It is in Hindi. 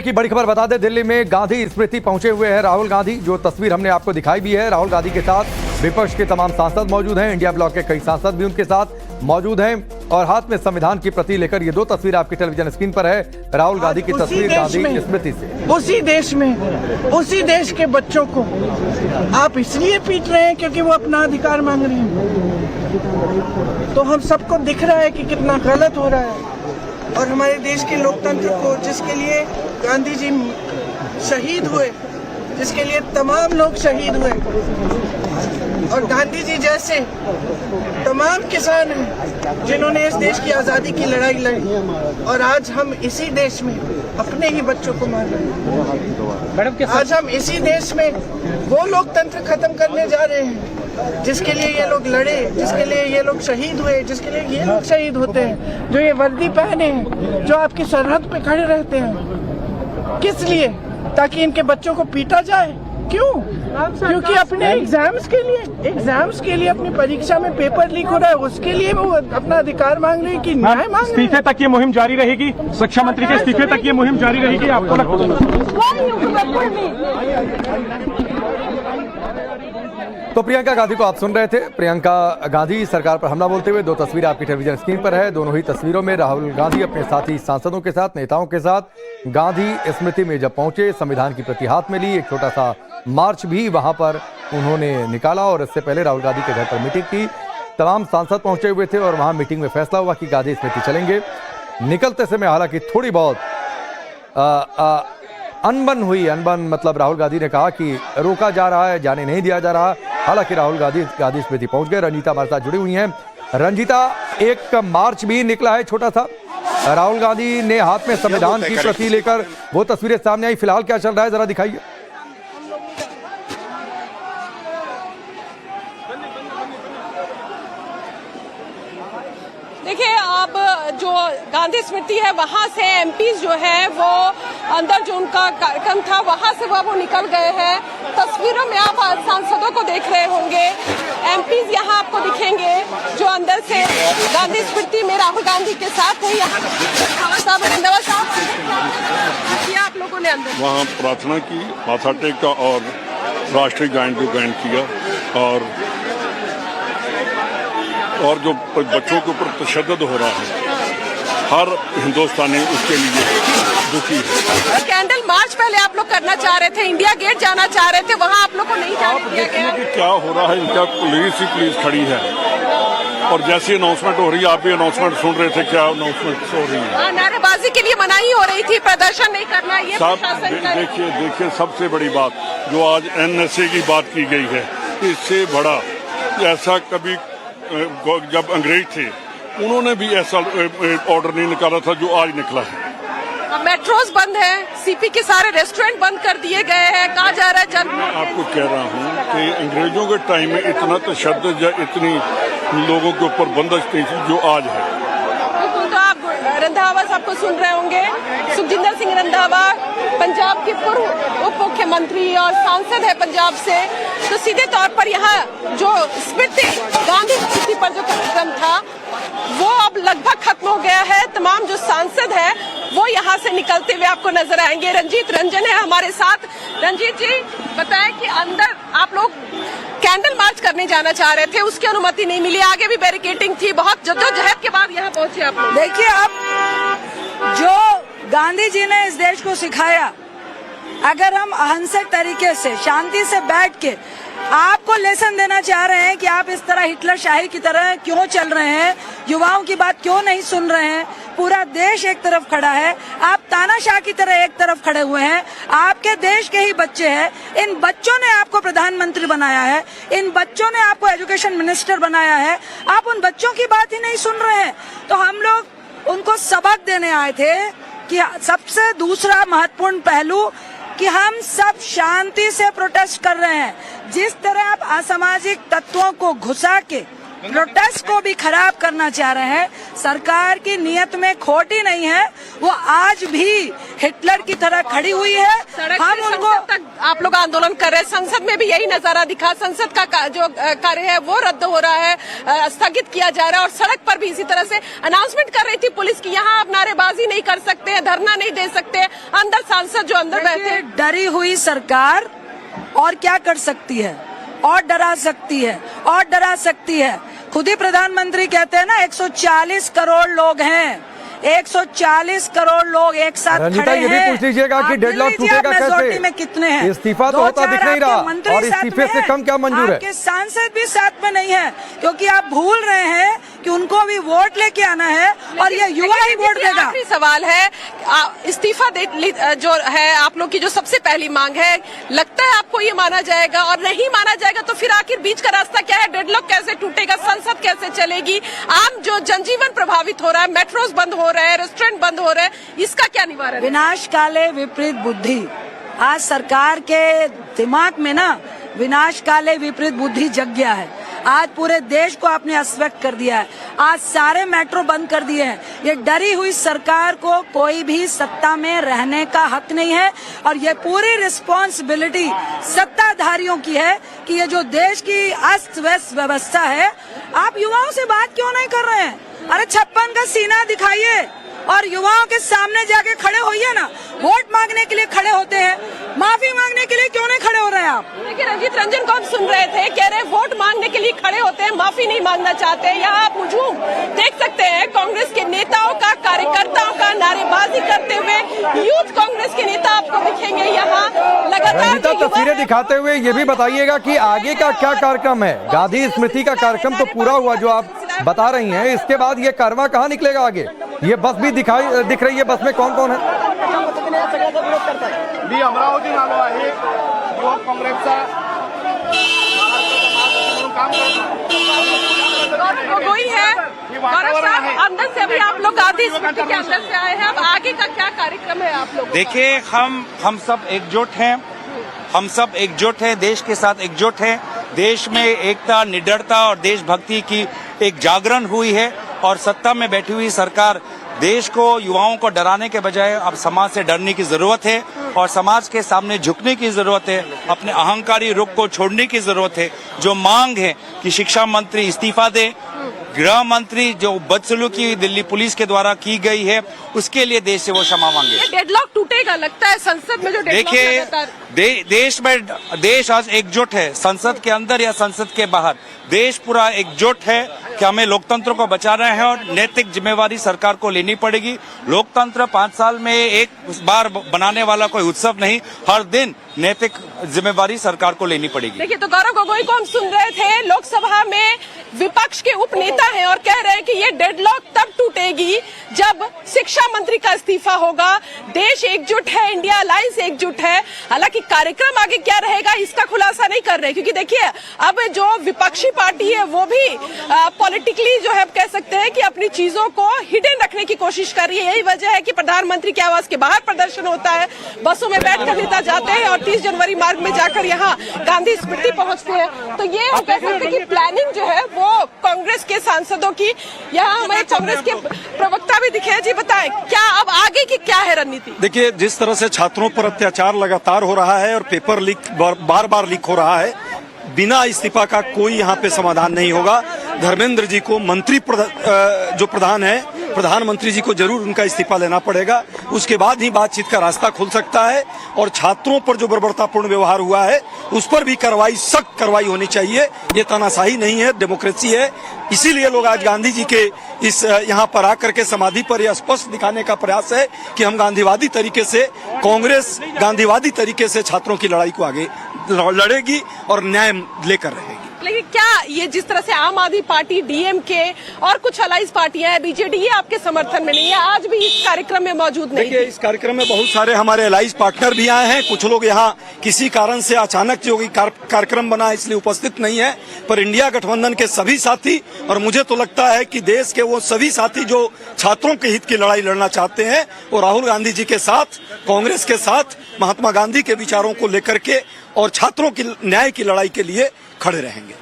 की बड़ी खबर बता दें, दिल्ली में गांधी स्मृति पहुंचे हुए हैं राहुल गांधी। जो तस्वीर हमने आपको दिखाई भी है, राहुल गांधी के साथ विपक्ष के तमाम सांसद मौजूद हैं, इंडिया ब्लॉक के कई सांसद भी उनके साथ मौजूद हैं और हाथ में संविधान की प्रति लेकर ये दो तस्वीर आपकी टेलीविजन स्क्रीन पर है। राहुल गांधी की तस्वीर गांधी स्मृति से। उसी देश में, उसी देश के बच्चों को आप इसलिए पीट रहे हैं क्योंकि वो अपना अधिकार मांग रहे हैं। तो हम सबको दिख रहा है कि कितना गलत हो रहा है। और हमारे देश के लोकतंत्र को, जिसके लिए गांधी जी शहीद हुए, जिसके लिए तमाम लोग शहीद हुए, और गांधी जी जैसे तमाम किसान हैं जिन्होंने इस देश की आज़ादी की लड़ाई लड़ी, और आज हम इसी देश में अपने ही बच्चों को मार रहे हैं। आज हम इसी देश में वो लोकतंत्र खत्म करने जा रहे हैं जिसके लिए ये लोग लड़े, जिसके लिए ये लोग शहीद हुए, जिसके लिए ये लोग शहीद होते हैं, जो ये वर्दी पहने हैं, जो आपकी सरहद पे खड़े रहते हैं। किस लिए? ताकि इनके बच्चों को पीटा जाए। क्यों? क्योंकि अपने एग्जाम्स के लिए अपनी परीक्षा में पेपर लीक हो रहा है, उसके लिए वो अपना अधिकार मांग रहे हैं कि न्याय मांग रहे हैं। इस्तीफे तक ये मुहिम जारी रहेगी, शिक्षा मंत्री के इस्तीफे तक ये मुहिम जारी रहेगी, आपको लगता है? तो प्रियंका गांधी को आप सुन रहे थे। प्रियंका गांधी सरकार पर हमला बोलते हुए दो तस्वीर आपकी टेलीविजन स्क्रीन पर है। दोनों ही तस्वीरों में राहुल गांधी अपने साथी सांसदों के साथ, नेताओं के साथ गांधी स्मृति में जब पहुंचे, संविधान की प्रति हाथ में ली, एक छोटा सा मार्च भी वहां पर उन्होंने निकाला और इससे पहले राहुल गांधी के घर पर मीटिंग की। तमाम सांसद पहुंचे हुए थे और वहां मीटिंग में फैसला हुआ कि गांधी स्मृति चलेंगे। निकलते समय हालांकि थोड़ी बहुत अनबन हुई। अनबन मतलब राहुल गांधी ने कहा कि रोका जा रहा है, जाने नहीं दिया जा रहा। हालांकि राहुल गांधी स्मृति पहुंच गए। रंजीता हमारे साथ जुड़ी हुई हैं। रंजीता, एक मार्च भी निकला है छोटा सा, राहुल गांधी ने हाथ में संविधान की प्रति लेकर, वो तस्वीरें सामने आई। फिलहाल क्या चल रहा है, जरा दिखाइए। देखिए, अब जो गांधी स्मृति है वहां से एमपीज जो है वो अंदर जो उनका कार्यक्रम था वहां से वो निकल गए हैं। तस्वीरों में आप सांसदों को देख रहे होंगे, एमपीज यहाँ आपको दिखेंगे जो अंदर से गांधी स्मृति में राहुल गांधी के साथ है। यहाँ साहब, रंधावा साहब, किया आप लोगों ने अंदर वहाँ प्रार्थना की, माथा टेका और राष्ट्रीय गान को गायन किया। और जो बच्चों के ऊपर तशद्दुद हो रहा है, हर हिंदुस्तानी उसके लिए दुखी है। कैंडल मार्च पहले आप लोग करना चाह रहे थे, इंडिया गेट जाना चाह रहे थे, वहाँ आप लोग को नहीं जाने दिया गया। कि क्या हो रहा है, इनका पुलिस खड़ी है और जैसी अनाउंसमेंट हो रही है, आप भी अनाउंसमेंट सुन रहे थे, क्या अनाउंसमेंट हो रही है? नारेबाजी के लिए मनाही हो रही थी, प्रदर्शन नहीं करना। ये देखिए सबसे बड़ी बात जो आज एनएसए की बात की गई है, इससे बड़ा ऐसा कभी जब अंग्रेज थे उन्होंने भी ऐसा ऑर्डर नहीं निकाला था जो आज निकला है। मेट्रोज बंद है, सीपी के सारे रेस्टोरेंट बंद कर दिए गए हैं, कहा जा रहा है मैं आपको कह रहा हूँ कि अंग्रेजों के टाइम में इतना तशद्दुद या इतनी लोगों के ऊपर बंदिश नहीं थी जो आज है। तो आप रंधावा साहब को सुन रहे होंगे, सुखजिंदर सिंह रंधावा पंजाब के पूर्व उप मुख्यमंत्री और सांसद है पंजाब से। तो सीधे तौर पर यहाँ जो स्मृति, गांधी स्मृति पर जो कार्यक्रम था वो अब लगभग खत्म हो गया है। तमाम जो सांसद है वो यहाँ से निकलते हुए आपको नजर आएंगे। रंजीत रंजन है हमारे साथ। रंजीत जी, बताएं कि अंदर आप लोग कैंडल मार्च करने जाना चाह रहे थे, उसकी अनुमति नहीं मिली, आगे भी बैरिकेडिंग थी, बहुत जद्दोजहद के बाद यहाँ पहुंचे आप लोग। देखिए, अब जो गांधी जी ने इस देश को सिखाया, अगर हम अहिंसक तरीके से शांति से बैठ के आपको लेसन देना चाह रहे हैं कि आप इस तरह हिटलर शाही की तरह क्यों चल रहे हैं, युवाओं की बात क्यों नहीं सुन रहे हैं, पूरा देश एक तरफ खड़ा है, आप तानाशाह की तरह एक तरफ खड़े हुए हैं, आपके देश के ही बच्चे हैं, इन बच्चों ने आपको प्रधानमंत्री बनाया है, इन बच्चों ने आपको एजुकेशन मिनिस्टर बनाया है, आप उन बच्चों की बात ही नहीं सुन रहे हैं। तो हम लोग उनको सबक देने आए थे कि सबसे दूसरा महत्वपूर्ण पहलू कि हम सब शांति से प्रोटेस्ट कर रहे हैं। जिस तरह आप असामाजिक तत्वों को घुसा के प्रोटेस्ट को भी खराब करना चाह रहे हैं। सरकार की नीयत में खोट ही नहीं है, वो आज भी हिटलर की तरह खड़ी हुई है। हम उनको तक आप लोग आंदोलन कर रहे हैं, संसद में भी यही नजारा दिखा। संसद का जो कार्य है वो रद्द हो रहा है, स्थगित किया जा रहा है और सड़क पर भी इसी तरह से अनाउंसमेंट कर रही थी पुलिस की यहाँ आप नारेबाजी नहीं कर सकते हैं, धरना नहीं दे सकते हैं। अंदर सांसद जो अंदर बैठे हैं, डरी हुई सरकार और क्या कर सकती है, और डरा सकती है, और डरा सकती है। खुद ही प्रधानमंत्री कहते हैं ना 140 करोड़ लोग हैं, 140 करोड़ लोग एक साथ रंजीता, खड़े ये भी हैं। पूछ लीजिएगा कि आप डेडलॉक गिन लीजिए टूटेगा आप मेजॉरिटी कैसे? में कितने हैं? इस्तीफा तो होता दिख नहीं रहा और इस्तीफे से कम क्या मंजूर है? आपके सांसद भी साथ में नहीं है, क्योंकि आप भूल रहे हैं कि उनको भी वोट लेके आना है और ये युवा ही वोट देगा। आखिरी सवाल है, इस्तीफा जो है आप लोग की जो सबसे पहली मांग है, लगता है आपको ये माना जाएगा? और नहीं माना जाएगा तो फिर आखिर बीच का रास्ता क्या है? डेडलॉक कैसे टूटेगा? संसद कैसे चलेगी? आम जो जनजीवन प्रभावित हो रहा है, मेट्रोज बंद हो रहे हैं, रेस्टोरेंट बंद हो रहे हैं, इसका क्या निवारण? विनाश काले विपरीत बुद्धि। आज सरकार के दिमाग में ना विनाश काले विपरीत बुद्धि जग गया है। आज पूरे देश को आपने अस्वस्थ कर दिया है। आज सारे मेट्रो बंद कर दिए हैं। ये डरी हुई सरकार को कोई भी सत्ता में रहने का हक नहीं है और ये पूरी रिस्पॉन्सिबिलिटी सत्ताधारियों की है कि ये जो देश की अस्त व्यस्त व्यवस्था है, आप युवाओं से बात क्यों नहीं कर रहे हैं? अरे 56 का सीना दिखाइए और युवाओं के सामने जाके खड़े होइए ना। वोट मांगने के लिए खड़े होते हैं, माफी मांगने के लिए क्यों नहीं खड़े हो रहे हैं आप? देखिए रंजीत रंजन को हम सुन रहे थे, कह रहे वोट मांगने के लिए खड़े होते हैं, माफी नहीं मांगना चाहते। यहाँ आप हुजूम देख सकते हैं कांग्रेस के नेताओं का, कार्यकर्ताओं का नारेबाजी करते हुए। यूथ कांग्रेस के नेता आपको दिखेंगे यहाँ लगातार। रंजीता, तस्वीरें दिखाते हुए ये भी बताइएगा कि आगे का क्या कार्यक्रम है? गांधी स्मृति का कार्यक्रम तो पूरा हुआ जो आप बता रही हैं, इसके बाद ये कारवां कहाँ निकलेगा आगे? ये बस भी दिख रही है, बस में कौन कौन है? मी अमरावती आलो आहे, युवक काँग्रेसचा गोगोई है। गौरव साहब, अंदर से अभी आप लोग गांधी स्मृति के अंदर से आए हैं, अब आगे का क्या कार्यक्रम है आप लोग? देखिए, हम सब एकजुट हैं, हम सब एकजुट हैं, देश के साथ एकजुट हैं। देश में एकता, निडरता और देशभक्ति की एक जागरण हुई है और सत्ता में बैठी हुई सरकार देश को, युवाओं को डराने के बजाय अब समाज से डरने की जरूरत है और समाज के सामने झुकने की जरूरत है। अपने अहंकारी रुख को छोड़ने की जरूरत है। जो मांग है कि शिक्षा मंत्री इस्तीफा दे, गृह मंत्री जो बदसलूकी दिल्ली पुलिस के द्वारा की गई है, उसके लिए देश से वो क्षमा मांगे। डेडलॉक टूटेगा लगता है संसद में? जो देखिए, देश आज एकजुट है, संसद के अंदर या संसद के बाहर देश पूरा एकजुट है कि हमें लोकतंत्र को बचाना है और नैतिक जिम्मेवारी सरकार को लेनी पड़ेगी। लोकतंत्र 5 साल में एक बार बनाने वाला कोई उत्सव नहीं, हर दिन नैतिक जिम्मेवारी सरकार को लेनी पड़ेगी। देखिए, तो गौरव गोगोई को हम सुन रहे थे, लोकसभा में विपक्ष के उप नेता हैं और कह रहे हैं कि ये डेडलॉक तब टूटेगी जब शिक्षा मंत्री का इस्तीफा होगा। देश एकजुट है, इंडिया अलायंस एकजुट है। हालांकि कार्यक्रम आगे क्या रहेगा इसका खुलासा नहीं कर रहे, क्योंकि देखिए अब जो विपक्षी पार्टी है वो भी पॉलिटिकली जो है कह सकते हैं कि अपनी चीजों को हिडन रखने की कोशिश कर रही है। यही वजह है कि प्रधानमंत्री के आवास के बाहर प्रदर्शन होता है, बसों में बैठकर नेता जाते हैं और 30 जनवरी मार्ग में जाकर यहाँ गांधी स्मृति पहुंचते हैं। तो ये हम कह सकते हैं कि प्लानिंग जो है वो कांग्रेस के सांसदों की। यहाँ हमें कांग्रेस के प्रवक्ता भी दिखे हैं। जी बताएं, क्या अब आगे की क्या है रणनीति? देखिए, जिस तरह से छात्रों पर अत्याचार लगातार हो रहा है और पेपर लीक बार बार लीक हो रहा है, बिना इस्तीफा का कोई यहाँ पे समाधान नहीं होगा। धर्मेंद्र जी को मंत्री जो प्रधान है, प्रधानमंत्री जी को जरूर उनका इस्तीफा लेना पड़ेगा। उसके बाद ही बातचीत का रास्ता खुल सकता है और छात्रों पर जो बर्बरतापूर्ण व्यवहार हुआ है उस पर भी कार्रवाई, सख्त कार्रवाई होनी चाहिए। ये तानाशाही नहीं है, डेमोक्रेसी है। इसीलिए लोग आज गांधी जी के इस यहाँ पर आकर के समाधि पर यह स्पष्ट दिखाने का प्रयास है कि हम गांधीवादी तरीके से, कांग्रेस गांधीवादी तरीके से छात्रों की लड़ाई को आगे लड़ेगी और न्याय लेकर रहेगी। लेकिन क्या ये जिस तरह से आम आदमी पार्टी, डीएमके और कुछ अलायंस पार्टियां हैं, बीजेडी, ये आपके समर्थन में नहीं है? आज भी इस कार्यक्रम में मौजूद नहीं? देखिए, इस कार्यक्रम में बहुत सारे हमारे अलायंस पार्टनर भी आए हैं। कुछ लोग यहाँ किसी कारण से अचानक जो कार्यक्रम बना इसलिए उपस्थित नहीं है, पर इंडिया गठबंधन के सभी साथी और मुझे तो लगता है कि देश के वो सभी साथी जो छात्रों के हित की लड़ाई लड़ना चाहते हैं, वो राहुल गांधी जी के साथ, कांग्रेस के साथ, महात्मा गांधी के विचारों को लेकर के और छात्रों की न्याय की लड़ाई के लिए खड़े रहेंगे।